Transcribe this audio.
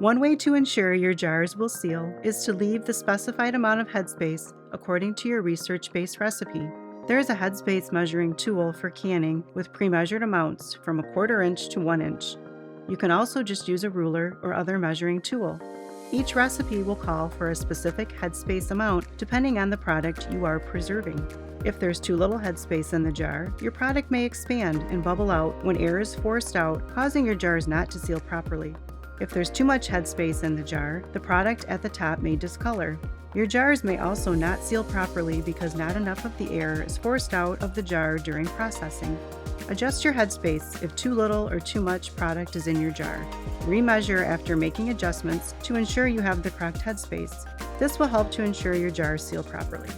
One way to ensure your jars will seal is to leave the specified amount of headspace according to your research-based recipe. There is a headspace measuring tool for canning with pre-measured amounts from 1/4 inch to 1 inch. You can also just use a ruler or other measuring tool. Each recipe will call for a specific headspace amount depending on the product you are preserving. If there's too little headspace in the jar, your product may expand and bubble out when air is forced out, causing your jars not to seal properly. If there's too much headspace in the jar, the product at the top may discolor. Your jars may also not seal properly because not enough of the air is forced out of the jar during processing. Adjust your headspace if too little or too much product is in your jar. Remeasure after making adjustments to ensure you have the correct headspace. This will help to ensure your jars seal properly.